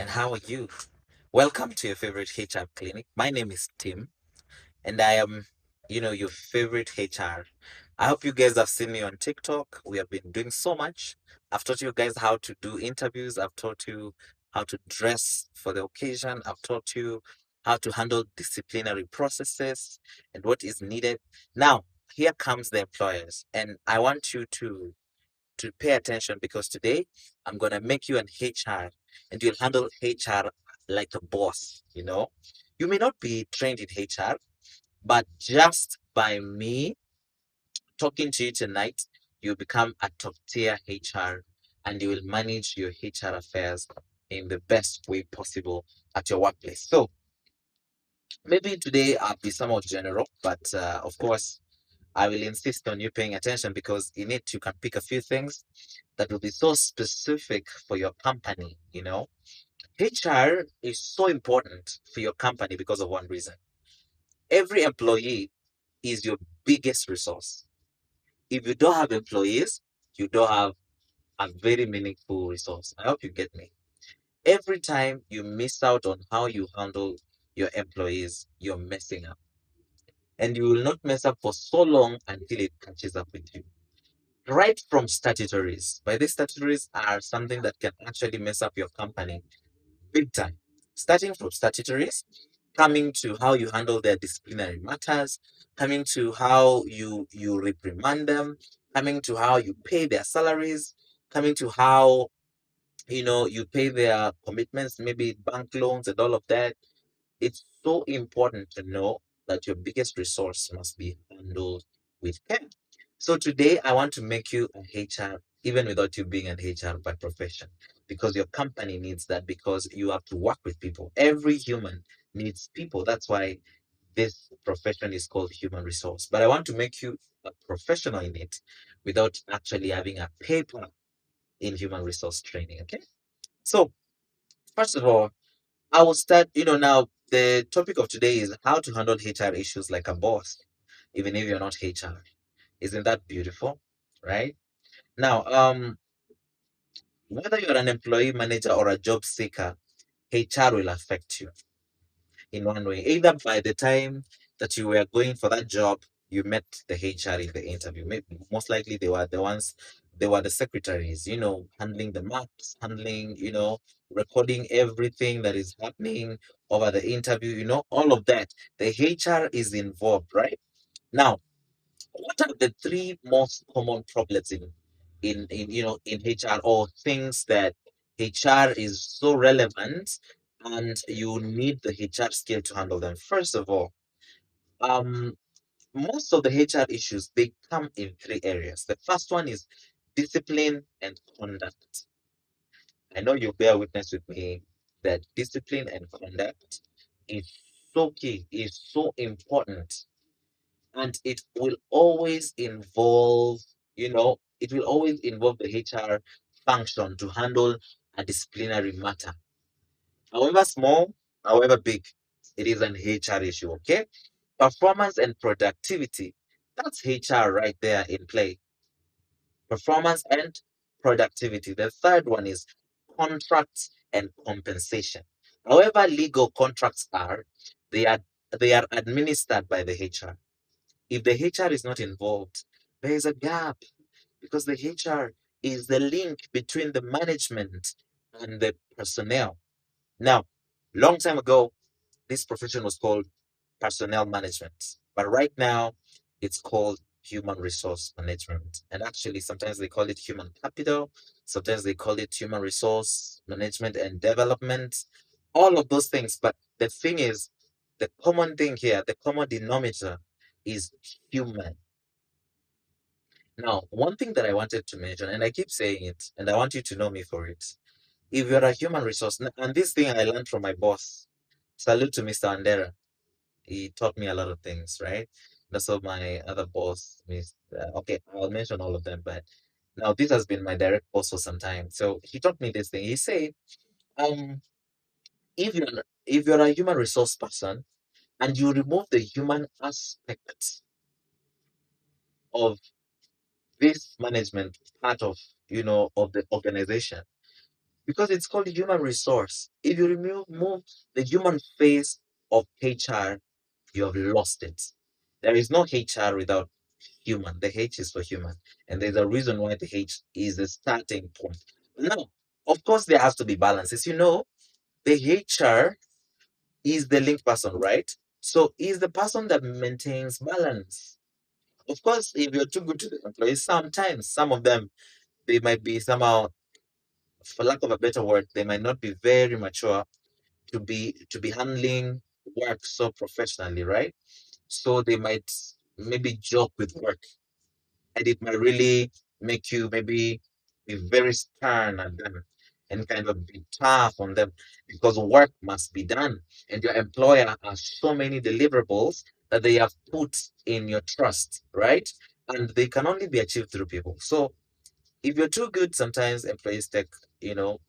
and how are you? Welcome to your favorite HR clinic. My name is Tim, and I am, your favorite HR. I hope you guys have seen me on TikTok. We have been doing so much. I've taught you guys how to do interviews. I've taught you how to dress for the occasion. I've taught you how to handle disciplinary processes and what is needed. Now, here comes the employers, and I want you to pay attention because today I'm gonna make you an HR and you'll handle HR like a boss. You may not be trained in HR, but just by me talking to you tonight, you'll become a top tier HR and you will manage your HR affairs in the best way possible at your workplace. So maybe today I'll be somewhat general, but of course I will insist on you paying attention because in it you can pick a few things that will be so specific for your company. HR is so important for your company because of one reason. Every employee is your biggest resource. If you don't have employees, you don't have a very meaningful resource. I hope you get me. Every time you miss out on how you handle your employees, you're messing up. And you will not mess up for so long until it catches up with you. Right from statutories. By these statutories are something that can actually mess up your company big time. Starting from statutories, coming to how you handle their disciplinary matters, coming to how you reprimand them, coming to how you pay their salaries, coming to how you pay their commitments, maybe bank loans and all of that. It's so important to know that your biggest resource must be handled with care. So today I want to make you an HR, even without you being an HR by profession, because your company needs that, because you have to work with people. Every human needs people. That's why this profession is called human resource. But I want to make you a professional in it without actually having a paper in human resource training. Okay. So first of all, I will start, now the topic of today is how to handle HR issues like a boss, even if you're not HR. Isn't that beautiful? Right? Now, whether you're an employee, manager, or a job seeker, HR will affect you in one way. Either by the time that you were going for that job, you met the HR in the interview. Maybe most likely they were the ones, they were the secretaries, handling the maps, handling, recording everything that is happening over the interview, all of that. The HR is involved, right? Now, what are the three most common problems in HR, or things that HR is so relevant and you need the HR skill to handle them? First of all, um, most of the HR issues, they come in three areas. The first one is discipline and conduct. I know you bear witness with me that discipline and conduct is so key, is so important, and it will always involve the HR function to handle a disciplinary matter. However small, however big, it is an HR issue, okay? Performance and productivity, that's HR right there in play. Performance and productivity. The third one is contracts and compensation. However legal contracts are, they are they are administered by the HR. If the HR is not involved, there is a gap, because the HR is the link between the management and the personnel. Now, long time ago, this profession was called personnel management, but right now it's called human resource management. And actually, sometimes they call it human capital, sometimes they call it human resource management and development, all of those things. But the thing is, the common thing here, the common denominator is human. Now, one thing that I wanted to mention, and I keep saying it, and I want you to know me for it. If you're a human resource, and this thing I learned from my boss, salute to Mr. Andera. He taught me a lot of things, right? That's what my other boss, okay, I'll mention all of them, but now this has been my direct boss for some time. So he taught me this thing. He said, um, if you're a human resource person and you remove the human aspect of this management part of of the organization, because it's called human resource. If you remove the human face of HR, you have lost it. There is no HR without human. The H is for human. And there's a reason why the H is the starting point. Now, of course, there has to be balance. As you know, the HR is the link person, right? So is the person that maintains balance. Of course, if you're too good to the employees, sometimes some of them they might be somehow, for lack of a better word, they might not be very mature to be handling work so professionally, right? So they might maybe joke with work, and it might really make you maybe be very stern at them and kind of be tough on them because work must be done, and your employer has so many deliverables that they have put in your trust, right? And they can only be achieved through people. So if you're too good, sometimes employees take, you know,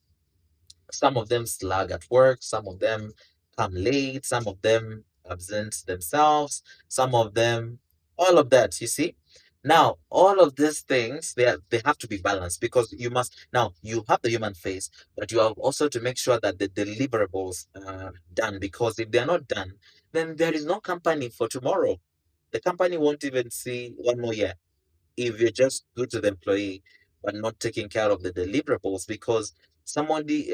some of them slug at work, some of them come late, some of them absent themselves, some of them, all of that, you see. Now, all of these things, they have to be balanced because you must, now you have the human face, but you have also to make sure that the deliverables are done, because if they're not done, then there is no company for tomorrow. The company won't even see one more year if you're just good to the employee but not taking care of the deliverables, because somebody,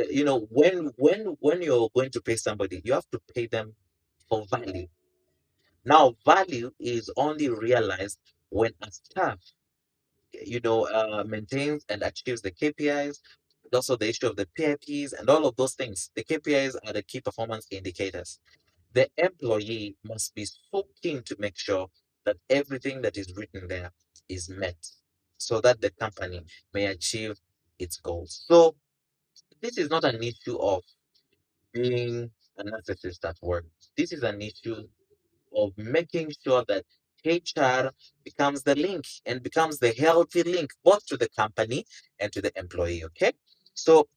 when you're going to pay somebody, you have to pay them for value. Now value is only realized when a staff, maintains and achieves the KPIs, and also the issue of the PIPs and all of those things. The KPIs are the key performance indicators. The employee must be so keen to make sure that everything that is written there is met so that the company may achieve its goals. So, this is not an issue of being a narcissist at work. This is an issue of making sure that HR becomes the link and becomes the healthy link both to the company and to the employee. Okay. So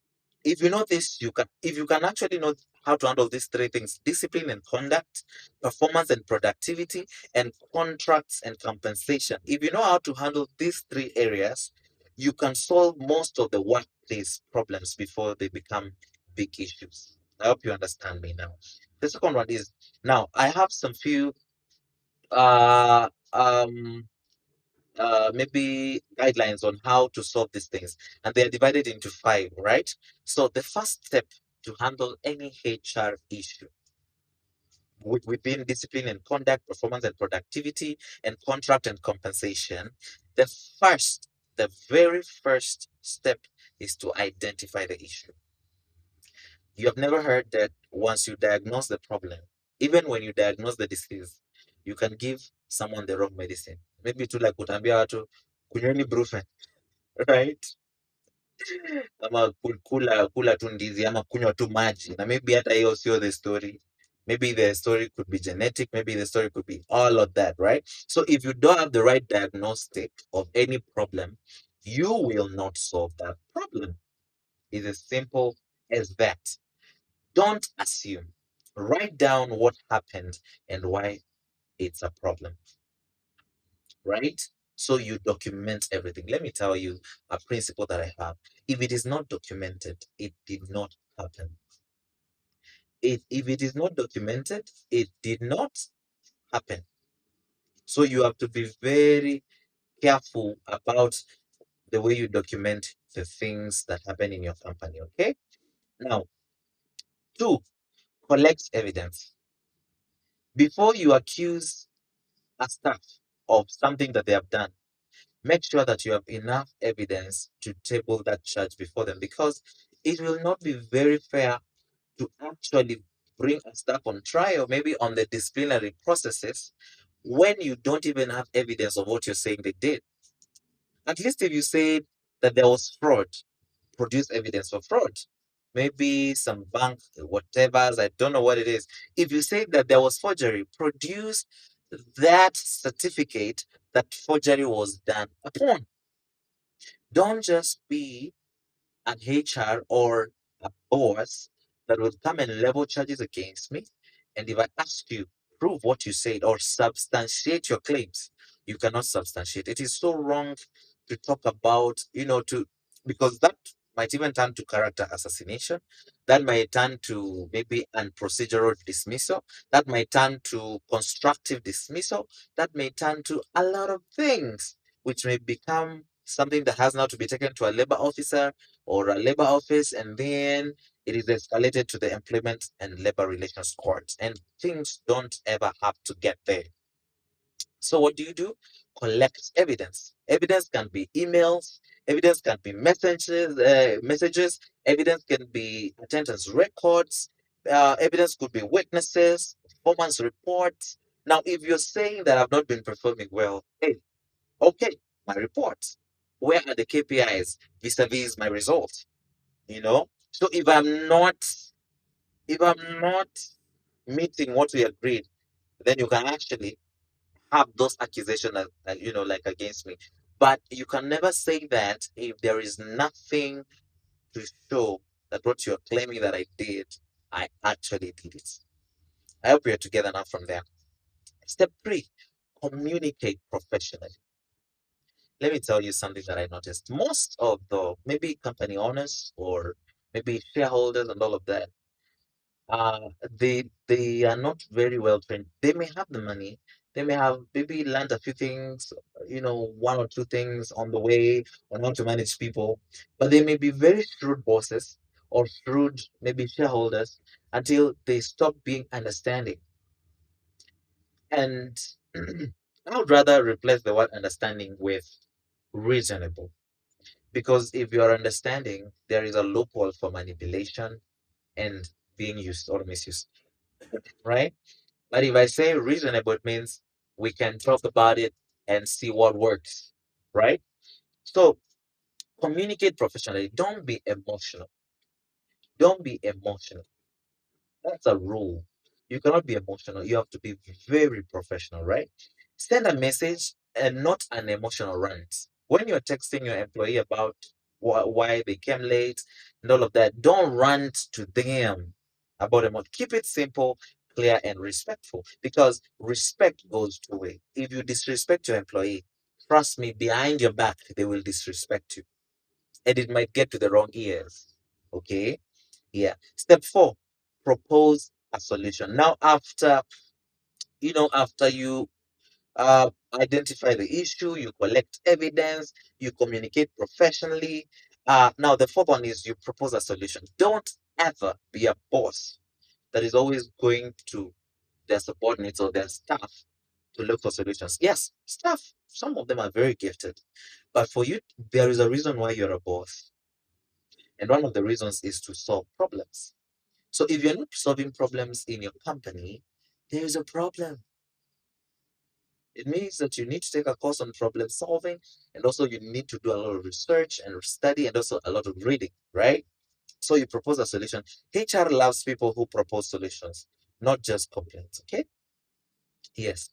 if you know this, if you can actually know how to handle these three things: discipline and conduct, performance and productivity, and contracts and compensation. If you know how to handle these three areas, you can solve most of the workplace problems before they become big issues. I hope you understand me now. The second one is, now I have some few uh um maybe guidelines on how to solve these things, and they are divided into five, right? So the first step to handle any HR issue within discipline and conduct, performance and productivity, and contract and compensation, the first, the very first step is to identify the issue. You have never heard that once you diagnose the problem, even when you diagnose the disease, you can give someone the wrong medicine. Maybe tu like kutambia watu kunyweni brufen, right? Ama kula tu ndizi ama kunywa tu maji, na maybe hata hiyo sio the story. Maybe the story could be genetic, maybe the story could be all of that, right? So if you don't have the right diagnostic of any problem, you will not solve that problem. It's as simple as that. Don't assume. Write down what happened and why it's a problem, right? So you document everything. Let me tell you a principle that I have. If it is not documented, it did not happen. If it is not documented, it did not happen. So you have to be very careful about the way you document the things that happen in your company, okay? Now, two, collect evidence. Before you accuse a staff of something that they have done, make sure that you have enough evidence to table that charge before them, because it will not be very fair to actually bring a staff on trial, maybe on the disciplinary processes, when you don't even have evidence of what you're saying they did. At least if you say that there was fraud, produce evidence for fraud. Maybe some bank, whatever, I don't know what it is. If you say that there was forgery, produce that certificate that forgery was done upon. Don't just be an HR or a boss that will come and level charges against me. And if I ask you, prove what you said or substantiate your claims, you cannot substantiate. It is so wrong to talk about, because that might even turn to character assassination. That might turn to maybe unprocedural dismissal. That might turn to constructive dismissal. That may turn to a lot of things, which may become something that has now to be taken to a labor officer or a labor office, and then it is escalated to the employment and labor relations court. And things don't ever have to get there. So what do you do? Collect evidence. Evidence can be emails, evidence can be messages, evidence can be attendance records, evidence could be witnesses, performance reports. Now, if you're saying that I've not been performing well, hey, okay, my reports. Where are the KPIs vis-a-vis my results? You know? So if I'm not meeting what we agreed, then you can actually have those accusations like against me. But you can never say that if there is nothing to show that what you're claiming that I did, I actually did it. I hope you're together now from there. Step three, communicate professionally. Let me tell you something that I noticed. Most of the maybe company owners or maybe shareholders and all of that, they are not very well trained. They may have the money, they may have maybe learned a few things, one or two things on the way on how to manage people, but they may be very shrewd bosses or shrewd maybe shareholders until they stop being understanding. And I would rather replace the word understanding with reasonable. Because if you are understanding, there is a loophole for manipulation and being used or misused, right? But if I say reasonable, it means we can talk about it and see what works, right? So communicate professionally. Don't be emotional. Don't be emotional. That's a rule. You cannot be emotional. You have to be very professional, right? Send a message and not an emotional rant. When you're texting your employee about why they came late and all of that, don't rant to them about them. Keep it simple, clear, and respectful because respect goes two ways. If you disrespect your employee, trust me, behind your back, they will disrespect you and it might get to the wrong ears. Okay? Yeah. Step four, propose a solution. Now, after you identify the issue, you collect evidence, you communicate professionally. Now, the fourth one is you propose a solution. Don't ever be a boss that is always going to their subordinates or their staff to look for solutions. Yes, staff, some of them are very gifted, but for you, there is a reason why you're a boss. And one of the reasons is to solve problems. So if you're not solving problems in your company, there is a problem. It means that you need to take a course on problem solving, and also you need to do a lot of research and study, and also a lot of reading, right? So you propose a solution. HR loves people who propose solutions, not just complaints. Okay? Yes.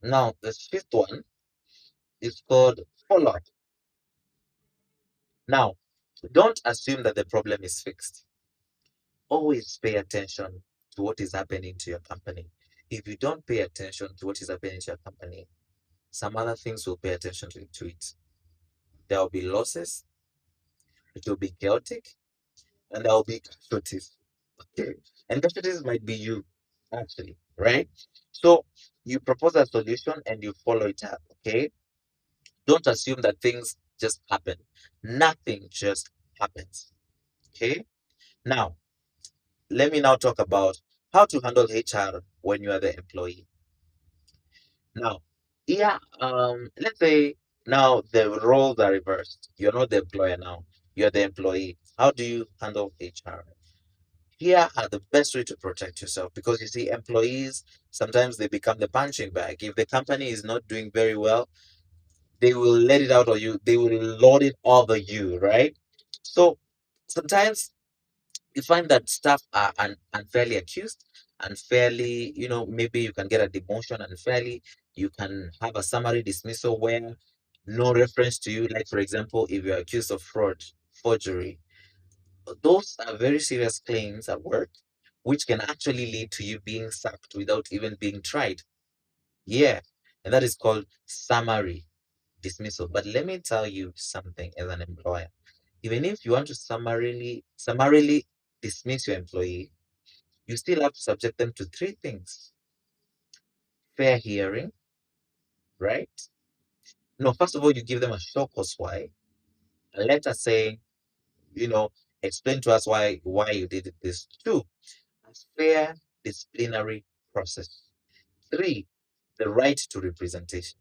Now the fifth one is called follow up. Now, don't assume that the problem is fixed. Always pay attention to what is happening to your company. If you don't pay attention to what is happening to your company, some other things will pay attention to it. There will be losses, it will be chaotic, and there will be casualties. Okay. And casualties might be you, actually, right? So you propose a solution and you follow it up, okay? Don't assume that things just happen. Nothing just happens. Okay. Now, let me now talk about how to handle HR when you are the employee. Now, yeah, let's say now the roles are reversed. You're not the employer now, you're the employee. How do you handle HR? Here are the best way to protect yourself because you see, employees sometimes they become the punching bag. If the company is not doing very well, they will let it out on you, they will load it over you, right? So sometimes you find that staff are unfairly accused, unfairly, maybe you can get a demotion unfairly, you can have a summary dismissal where no reference to you. Like, for example, if you're accused of fraud, forgery, those are very serious claims at work, which can actually lead to you being sacked without even being tried. Yeah, and that is called summary dismissal. But let me tell you something as an employer. Even if you want to summarily dismiss your employee, you still have to subject them to three things: fair hearing, right? No, first of all, you give them a show cause why, a letter saying, you know, explain to us why you did this. Two, a fair disciplinary process. Three, the right to representation.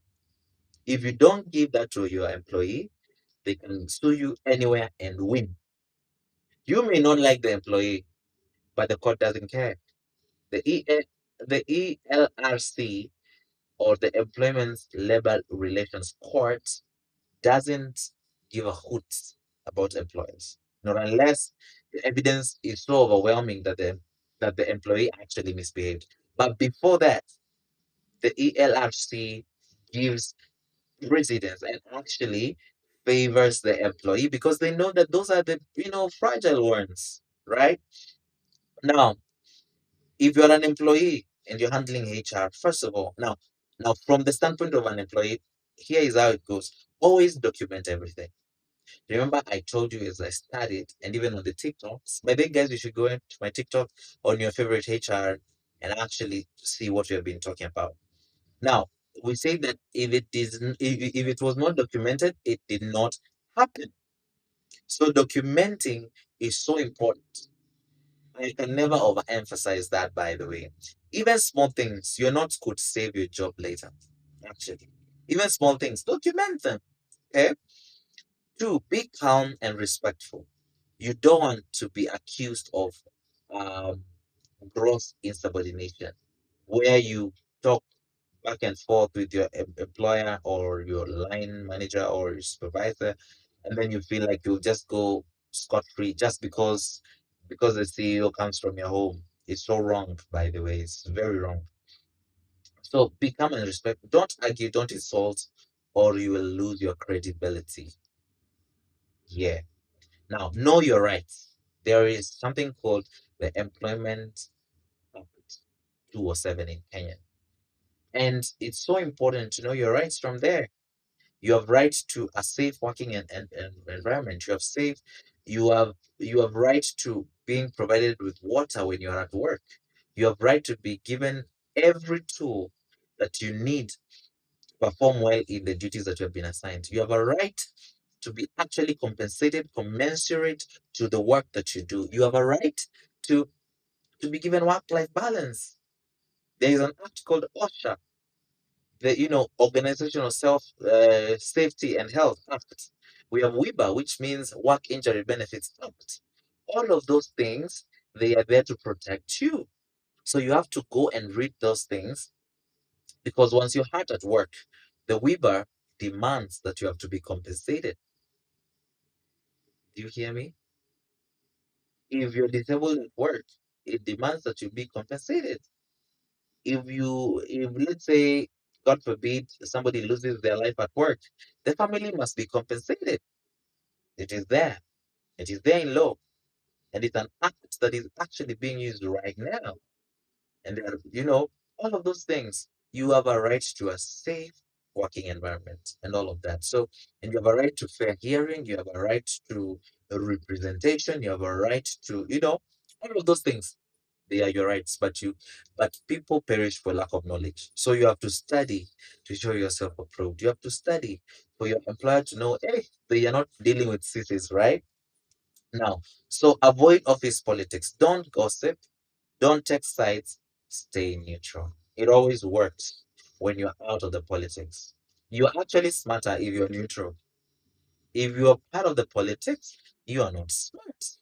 If you don't give that to your employee, they can sue you anywhere and win. You may not like the employee, but the court doesn't care. The the ELRC, or the Employment Labor Relations Court, doesn't give a hoot about employers, not unless the evidence is so overwhelming that the employee actually misbehaved. But before that, the ELRC gives precedence and actually favors the employee because they know that those are the fragile ones, right? Now, if you're an employee and you're handling HR, first of all, now from the standpoint of an employee, here is how it goes. Always document everything. Remember, I told you as I studied, and even on the TikToks. By the way, guys, you should go into my TikTok on your favorite HR and actually see what we have been talking about. Now, we say that if it was not documented, it did not happen. So documenting is so important. I can never overemphasize that, by the way. Even small things you're not could save your job later. Actually, even small things, document them. Okay. Two, be calm and respectful. You don't want to be accused of um, gross insubordination, where you talk back and forth with your employer or your line manager or your supervisor, and then you feel like you'll just go scot free just because the CEO comes from your home. It's so wrong, by the way. It's very wrong. So be calm and respect. Don't argue. Don't insult, or you will lose your credibility. Yeah. Now, know your rights. There is something called the Employment Act 207 in Kenya. And it's so important to know your rights from there. You have right to a safe working and environment. You have right to being provided with water when you are at work. You have right to be given every tool that you need to perform well in the duties that you have been assigned. You have a right to be actually compensated commensurate to the work that you do. You have a right to be given work-life balance. There is an act called OSHA, the Organizational Self Safety and Health Act. We have WIBA, which means Work Injury Benefits Act. All of those things, they are there to protect you. So you have to go and read those things because once you're hurt at work, the WIBA demands that you have to be compensated. Do you hear me? If you're disabled at work, it demands that you be compensated. If let's say, God forbid, somebody loses their life at work, the family must be compensated. It is there. It is there in law. And it's an act that is actually being used right now. And there are, all of those things. You have a right to a safe working environment and all of that. So, and you have a right to fair hearing, you have a right to a representation, you have a right to, all of those things. They are your rights, but people perish for lack of knowledge. So you have to study to show yourself approved. You have to study for your employer to know, hey, they are not dealing with sissies, right? Now, so avoid office politics. Don't gossip. Don't take sides. Stay neutral. It always works when you're out of the politics. You're actually smarter if you're neutral. If you're part of the politics, you are not smart.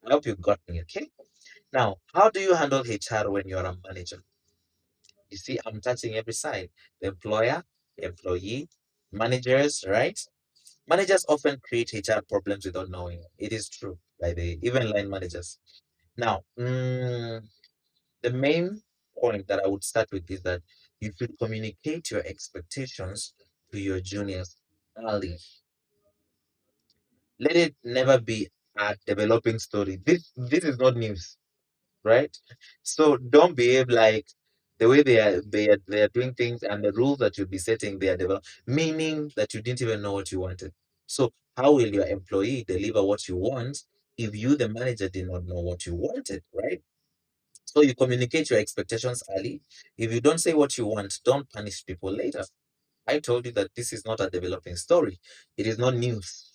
I hope you got me, okay? Now, how do you handle HR when you're a manager? You see, I'm touching every side: the employer, the employee, managers, right? Managers often create HR problems without knowing. It is true, by the even line managers. Now, the main point that I would start with is that you should communicate your expectations to your juniors early. Let it never be a developing story. This is not news, right? So don't behave like the way they are doing things and the rules that you'll be setting they are developed, meaning that you didn't even know what you wanted. So How will your employee deliver what you want if you, the manager, did not know what you wanted, right? So you communicate your expectations early. If you don't say what you want, don't punish people later. I told you that this is not a developing story. It is not news,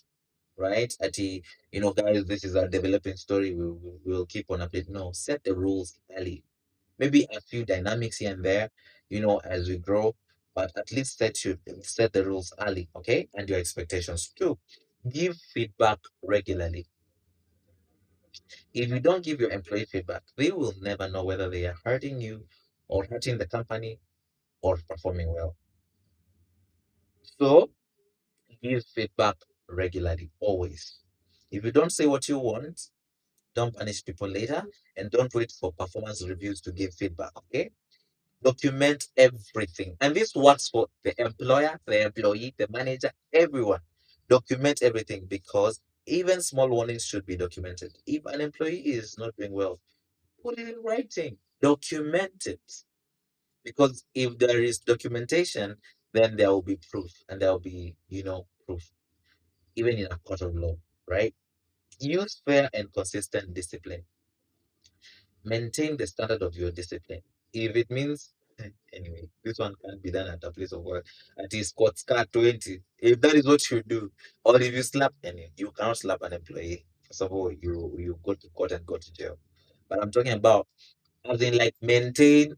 right? Guys, this is a developing story. We'll keep on update. No, set the rules early. Maybe a few dynamics here and there, as we grow, but at least set the rules early, okay? And your expectations too. Give feedback regularly. If you don't give your employee feedback, they will never know whether they are hurting you or hurting the company or performing well. So give feedback regularly, always. If you don't say what you want, don't punish people later, and don't wait for performance reviews to give feedback, okay? Document everything. And this works for the employer, the employee, the manager, everyone. Document everything because even small warnings should be documented. If an employee is not doing well, put it in writing, document it. Because if there is documentation, then there will be proof, and there will be, proof, even in a court of law, right? Use fair and consistent discipline. Maintain the standard of your discipline. If it means, anyway, this one can't be done at a place of work. At least squad scar 20. If that is what you do, or if you slap any, you cannot slap an employee. First of all, you go to court and go to jail. But I'm talking about as in like maintain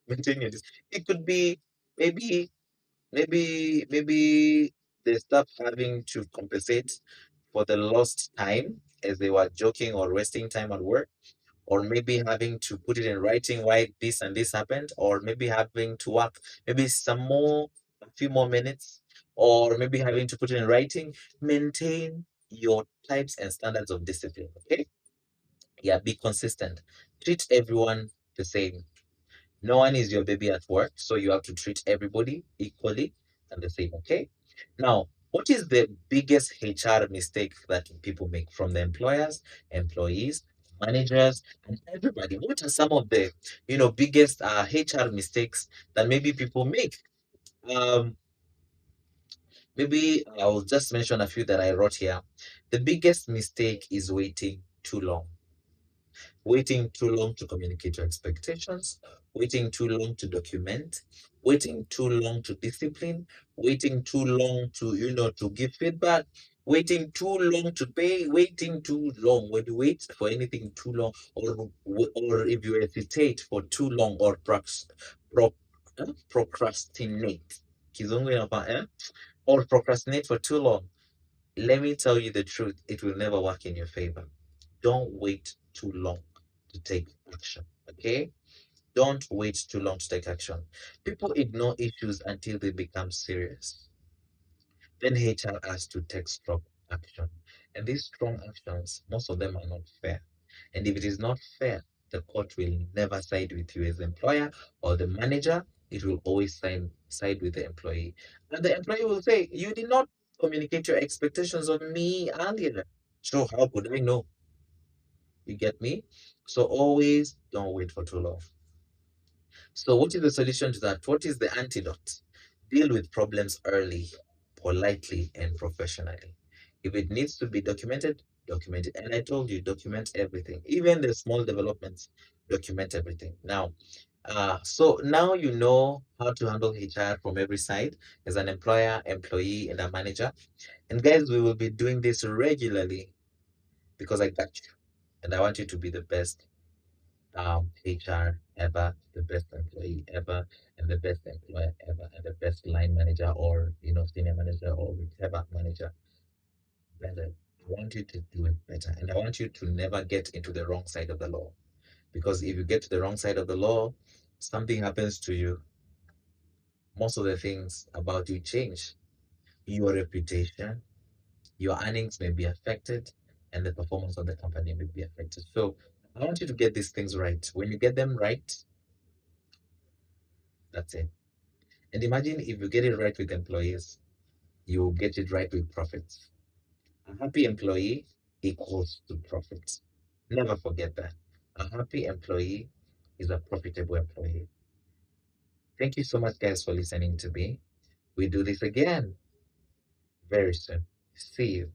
your it could be maybe maybe the staff having to compensate for the lost time as they were joking or wasting time at work, or maybe having to put it in writing why this and this happened, or maybe having to work maybe a few more minutes, or maybe having to put it in writing. Maintain your types and standards of discipline, okay? Yeah, be consistent. Treat everyone the same. No one is your baby at work, so you have to treat everybody equally and the same, okay? Now, what is the biggest HR mistake that people make, from the employers, employees, managers, and everybody? What are some of the, biggest HR mistakes that maybe people make? Um, Maybe I'll just mention a few that I wrote here. The biggest mistake is waiting too long. Waiting too long to communicate your expectations, waiting too long to document, waiting too long to discipline, waiting too long to, to give feedback, waiting too long to pay, waiting too long. When you wait for anything too long, or if you hesitate for too long, or pro, procrastinate, Kizungu inafaa, or procrastinate for too long, let me tell you the truth, it will never work in your favor. Don't wait too long to take action. Okay? Don't wait too long to take action. People ignore issues until they become serious. Then HR has to take strong action. And these strong actions, most of them are not fair. And if it is not fair, the court will never side with you as employer or the manager. It will always side with the employee. And the employee will say, you did not communicate your expectations on me earlier. So how could I know? You get me? So always don't wait for too long. So what is the solution to that? What is the antidote? Deal with problems early, politely, and professionally. If it needs to be documented, document it. And I told you, document everything, even the small developments, document everything. So now you know how to handle HR from every side as an employer, employee, and a manager. And guys, we will be doing this regularly because I got you. And I want you to be the best HR ever, the best employee ever, and the best employer ever, and the best line manager, or senior manager, or whichever manager better. I want you to do it better, and I want you to never get into the wrong side of the law. Because if you get to the wrong side of the law, something happens to you. Most of the things about you change. Your reputation, your earnings may be affected, and the performance of the company may be affected. So I want you to get these things right. When you get them right, that's it. And imagine if you get it right with employees, you get it right with profits. A happy employee equals to profits. Never forget that. A happy employee is a profitable employee. Thank you so much, guys, for listening to me. We do this again very soon. See you.